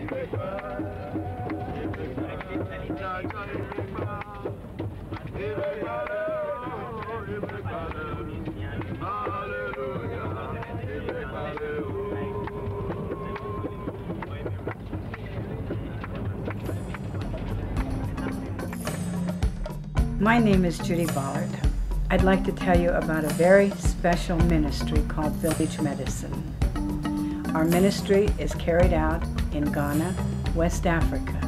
My name is Judy Ballard. I'd like to tell you about a very special ministry called Village Medicine. Our ministry is carried out in Ghana, West Africa.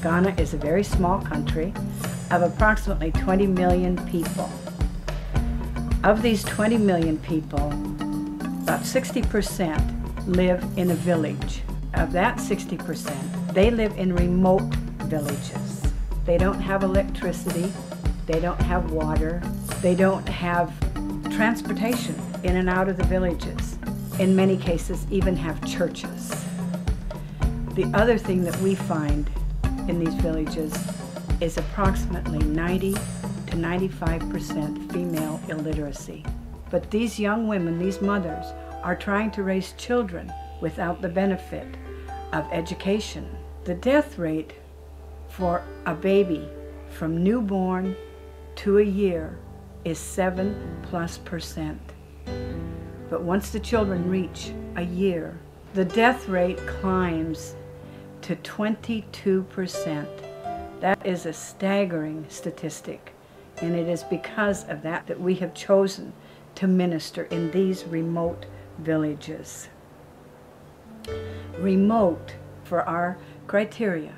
Ghana is a very small country of approximately 20 million people. Of these 20 million people, about 60% live in a village. Of that 60%, they live in remote villages. They don't have electricity, they don't have water, they don't have transportation in and out of the villages. In many cases, even have churches. The other thing that we find in these villages is approximately 90 to 95% female illiteracy. But these young women, these mothers, are trying to raise children without the benefit of education. The death rate for a baby from newborn to a year is 7+%. But once the children reach a year, the death rate climbs to 22%. That is a staggering statistic, and it is because of that that we have chosen to minister in these remote villages. Remote, for our criteria,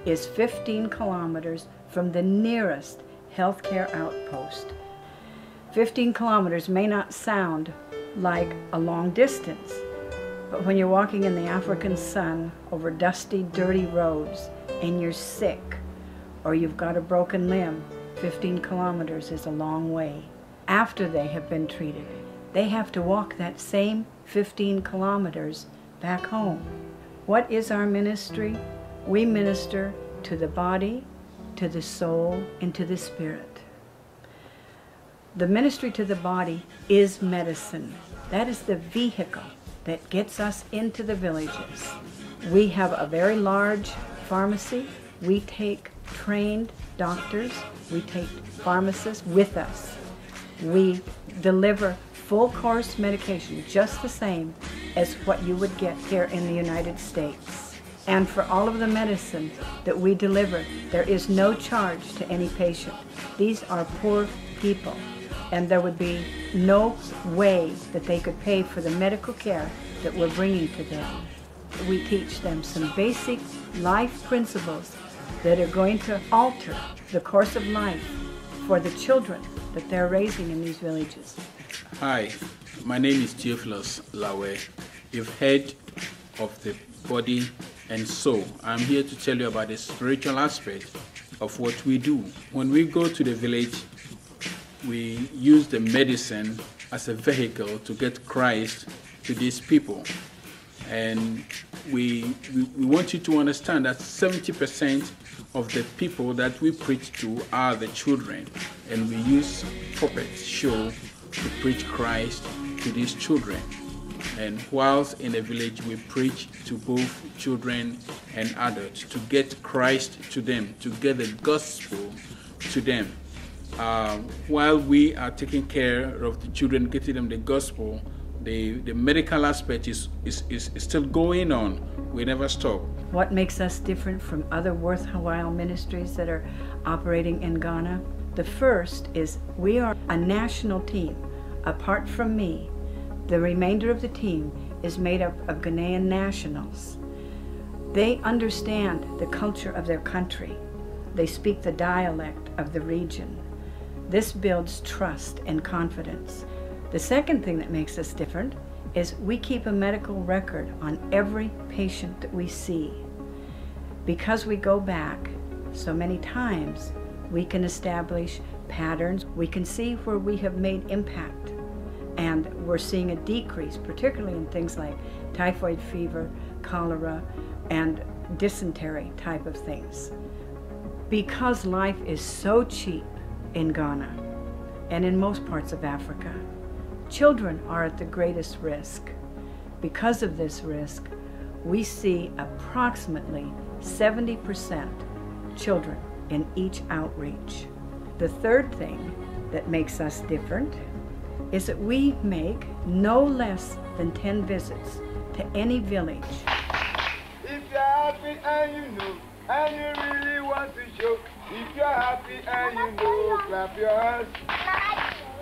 is 15 kilometers from the nearest healthcare outpost. 15 kilometers may not sound like a long distance, but when you're walking in the African sun over dusty, dirty roads and you're sick or you've got a broken limb, 15 kilometers is a long way. After they have been treated, they have to walk that same 15 kilometers back home. What is our ministry? We minister to the body, to the soul, and to the spirit. The ministry to the body is medicine. That is the vehicle that gets us into the villages. We have a very large pharmacy. We take trained doctors. We take pharmacists with us. We deliver full course medication, just the same as what you would get here in the United States. And for all of the medicine that we deliver, there is no charge to any patient. These are poor people, and there would be no way that they could pay for the medical care that we're bringing to them. We teach them some basic life principles that are going to alter the course of life for the children that they're raising in these villages. Hi, my name is Theophilus Lawe. You've heard of the body and soul. I'm here to tell you about the spiritual aspect of what we do. When we go to the village, we use the medicine as a vehicle to get Christ to these people. And we want you to understand that 70% of the people that we preach to are the children. And we use puppet show to preach Christ to these children. And whilst in the village, we preach to both children and adults to get Christ to them, to get the gospel to them. While we are taking care of the children, getting them the gospel, the medical aspect is still going on. We never stop. What makes us different from other worthwhile ministries that are operating in Ghana? The first is we are a national team. Apart from me, the remainder of the team is made up of Ghanaian nationals. They understand the culture of their country. They speak the dialect of the region. This builds trust and confidence. The second thing that makes us different is we keep a medical record on every patient that we see. Because we go back so many times, we can establish patterns. We can see where we have made impact. And we're seeing a decrease, particularly in things like typhoid fever, cholera, and dysentery type of things. Because life is so cheap in Ghana and in most parts of Africa, children are at the greatest risk. Because of this risk, we see approximately 70% children in each outreach. The third thing that makes us different is that we make no less than 10 visits to any village. If you're happy and you know, and you really want to show, if you're happy and you know, clap your hands.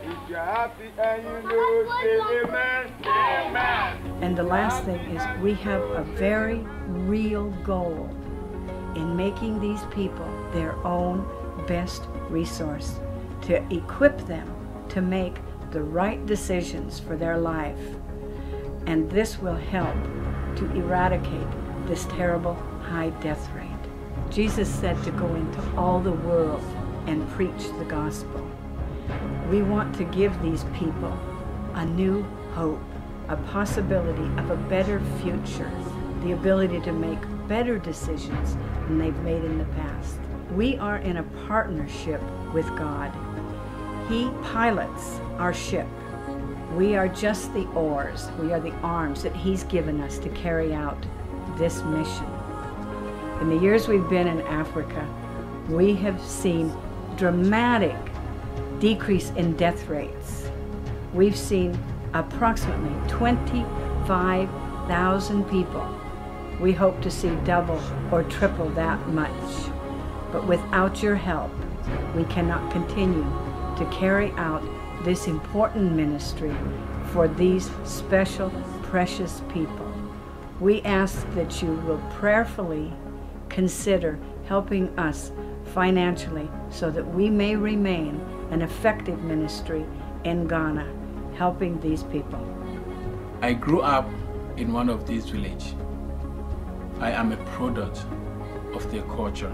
If you're happy and you know, say amen, amen. And the last thing is we have a very real goal in making these people their own best resource, to equip them to make the right decisions for their life. And this will help to eradicate this terrible high death rate. Jesus said to go into all the world and preach the gospel. We want to give these people a new hope, a possibility of a better future, the ability to make better decisions than they've made in the past. We are in a partnership with God. He pilots our ship. We are just the oars. We are the arms that He's given us to carry out this mission. In the years we've been in Africa, we have seen dramatic decrease in death rates. We've seen approximately 25,000 people. We hope to see double or triple that much. But without your help, we cannot continue to carry out this important ministry for these special, precious people. We ask that you will prayerfully consider helping us financially so that we may remain an effective ministry in Ghana, helping these people. I grew up in one of these villages. I am a product of their culture.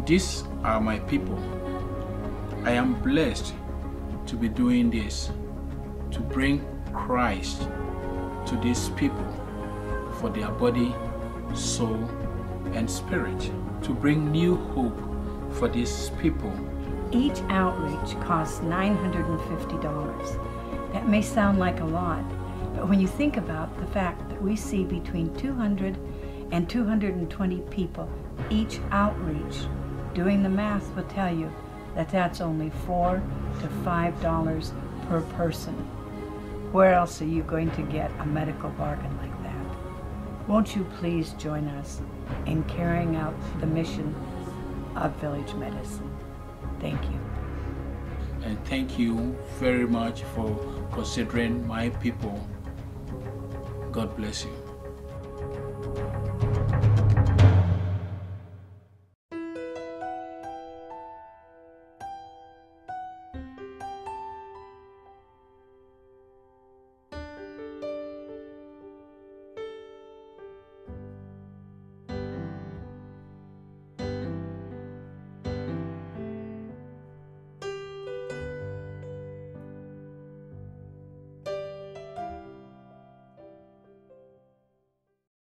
These are my people. I am blessed to be doing this, to bring Christ to these people for their body, soul, and spirit, to bring new hope for these people. Each outreach costs $950. That may sound like a lot, but when you think about the fact that we see between 200 and 220 people each outreach, doing the math will tell you that that's only $4 to $5 per person. Where else are you going to get a medical bargain like that? Won't you please join us in carrying out the mission of Village Medicine? Thank you. And thank you very much for considering my people. God bless you.